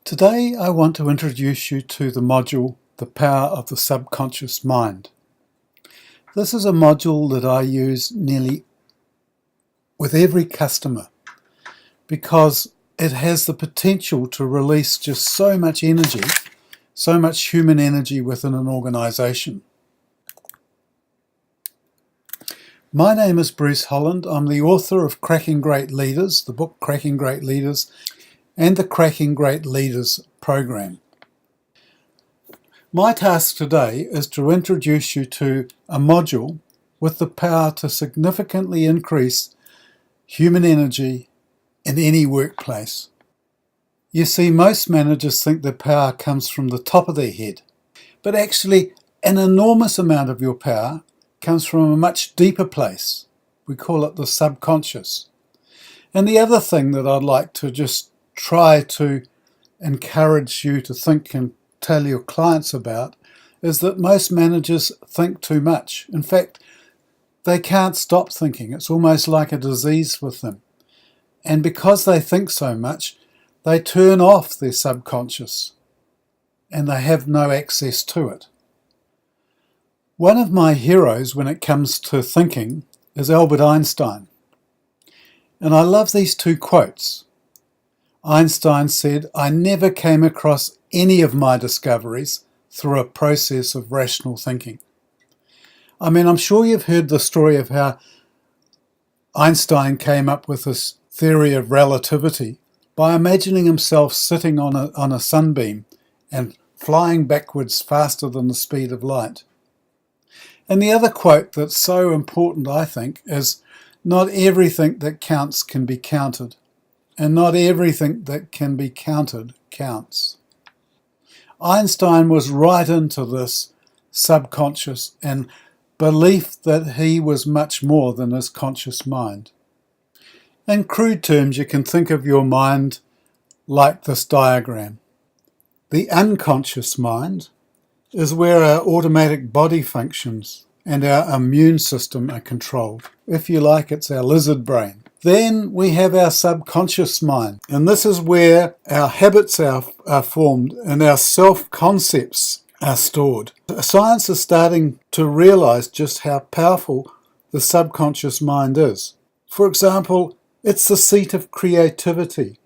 Today I want to introduce you to the module, The Power of the Subconscious Mind. This is a module that I use nearly with every customer because it has the potential to release just so much energy, so much human energy within an organisation. My name is Bruce Holland. I'm the author of Cracking Great Leaders, the book Cracking Great Leaders, and the Cracking Great Leaders program. My task today is to introduce you to a module with the power to significantly increase human energy in any workplace. You see, most managers think their power comes from the top of their head, but actually an enormous amount of your power comes from a much deeper place. We call it the subconscious. And the other thing that I'd like to just try to encourage you to think and tell your clients about is that most managers think too much. In fact, they can't stop thinking. It's almost like a disease with them. And because they think so much, they turn off their subconscious and they have no access to it. One of my heroes when it comes to thinking is Albert Einstein. And I love these two quotes. Einstein said, "I never came across any of my discoveries through a process of rational thinking." I mean, I'm sure you've heard the story of how Einstein came up with this theory of relativity by imagining himself sitting on a sunbeam and flying backwards faster than the speed of light. And the other quote that's so important, I think, is, "Not everything that counts can be counted, and not everything that can be counted counts." Einstein was right into this subconscious and belief that he was much more than his conscious mind. In crude terms, you can think of your mind like this diagram. The unconscious mind is where our automatic body functions and our immune system are controlled. If you like, it's our lizard brain. Then we have our subconscious mind, and this is where our habits are formed and our self-concepts are stored. Science is starting to realize just how powerful the subconscious mind is. For example, it's the seat of creativity.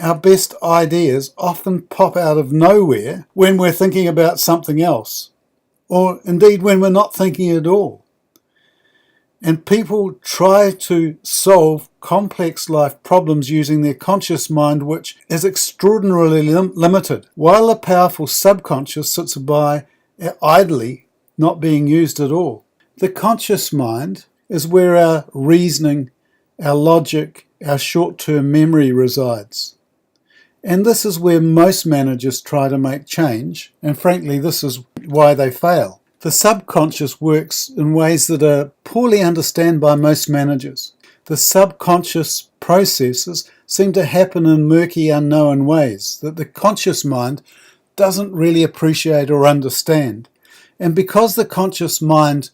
Our best ideas often pop out of nowhere when we're thinking about something else, or indeed when we're not thinking at all. And people try to solve complex life problems using their conscious mind, which is extraordinarily limited, while the powerful subconscious sits by idly, not being used at all. The conscious mind is where our reasoning, our logic, our short-term memory resides. And this is where most managers try to make change, and frankly, this is why they fail. The subconscious works in ways that are poorly understood by most managers. The subconscious processes seem to happen in murky, unknown ways that the conscious mind doesn't really appreciate or understand. And because the conscious mind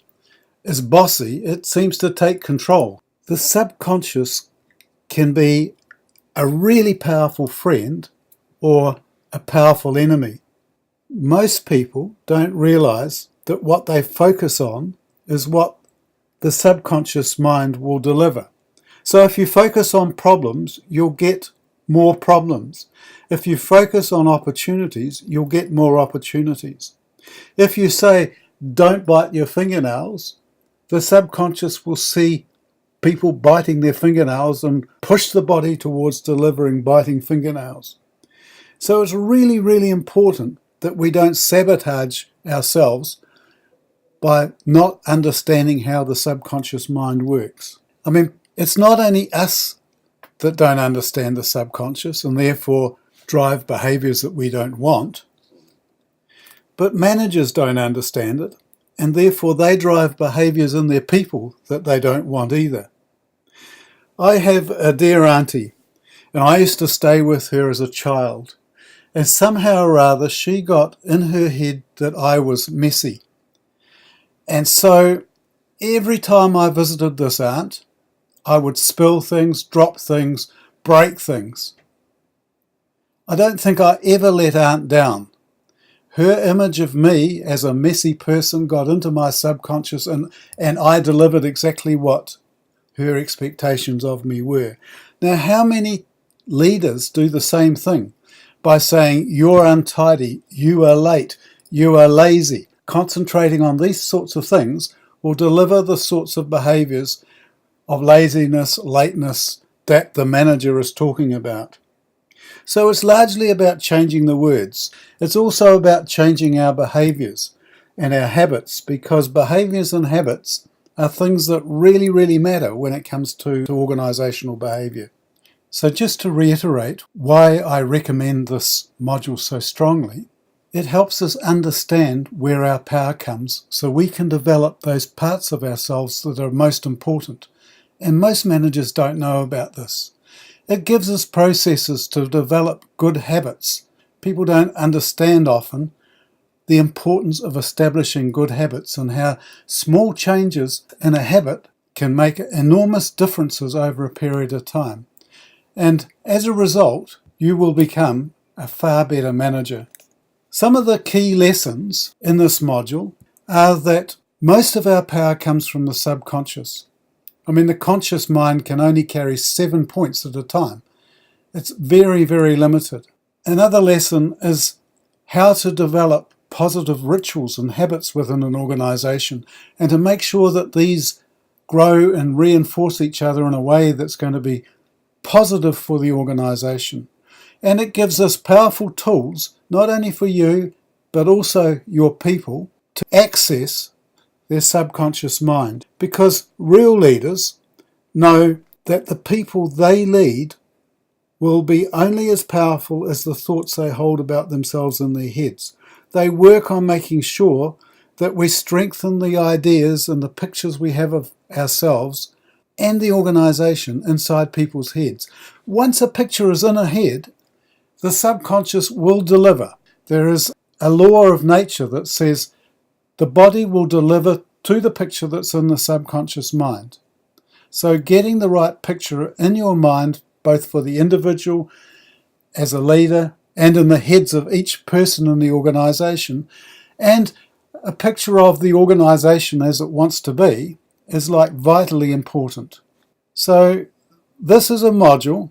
is bossy, it seems to take control. The subconscious can be a really powerful friend or a powerful enemy. Most people don't realize that what they focus on is what the subconscious mind will deliver. So if you focus on problems, you'll get more problems. If you focus on opportunities, you'll get more opportunities. If you say, "Don't bite your fingernails," the subconscious will see people biting their fingernails and push the body towards delivering biting fingernails. So it's really, really important that we don't sabotage ourselves by not understanding how the subconscious mind works. I mean, it's not only us that don't understand the subconscious and therefore drive behaviours that we don't want, but managers don't understand it, and therefore they drive behaviours in their people that they don't want either. I have a dear auntie, and I used to stay with her as a child, and somehow or other she got in her head that I was messy. And so every time I visited this aunt, I would spill things, drop things, break things. I don't think I ever let Aunt down. Her image of me as a messy person got into my subconscious, and I delivered exactly what her expectations of me were. Now, how many leaders do the same thing by saying, you're untidy, you are late, you are lazy? Concentrating on these sorts of things will deliver the sorts of behaviours of laziness, lateness that the manager is talking about. So it's largely about changing the words. It's also about changing our behaviours and our habits, because behaviours and habits are things that really, really matter when it comes to organisational behaviour. So just to reiterate why I recommend this module so strongly, it helps us understand where our power comes so we can develop those parts of ourselves that are most important. And most managers don't know about this. It gives us processes to develop good habits. People don't understand often the importance of establishing good habits and how small changes in a habit can make enormous differences over a period of time. And as a result, you will become a far better manager. Some of the key lessons in this module are that most of our power comes from the subconscious. I mean, the conscious mind can only carry 7 points at a time. It's very, very limited. Another lesson is how to develop positive rituals and habits within an organisation, and to make sure that these grow and reinforce each other in a way that's going to be positive for the organisation. And it gives us powerful tools, not only for you, but also your people, to access their subconscious mind. Because real leaders know that the people they lead will be only as powerful as the thoughts they hold about themselves in their heads. They work on making sure that we strengthen the ideas and the pictures we have of ourselves and the organisation inside people's heads. Once a picture is in a head, the subconscious will deliver. There is a law of nature that says the body will deliver to the picture that's in the subconscious mind. So getting the right picture in your mind, both for the individual as a leader and in the heads of each person in the organisation, and a picture of the organisation as it wants to be, is like vitally important. So this is a module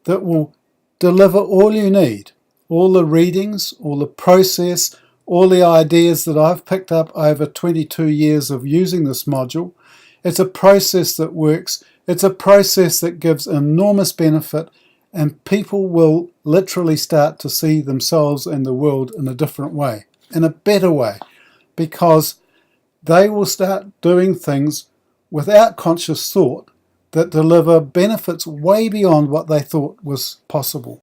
that will deliver all you need, all the readings, all the process, all the ideas that I've picked up over 22 years of using this module. It's a process that works. It's a process that gives enormous benefit, and people will literally start to see themselves and the world in a different way, in a better way, because they will start doing things without conscious thought that deliver benefits way beyond what they thought was possible.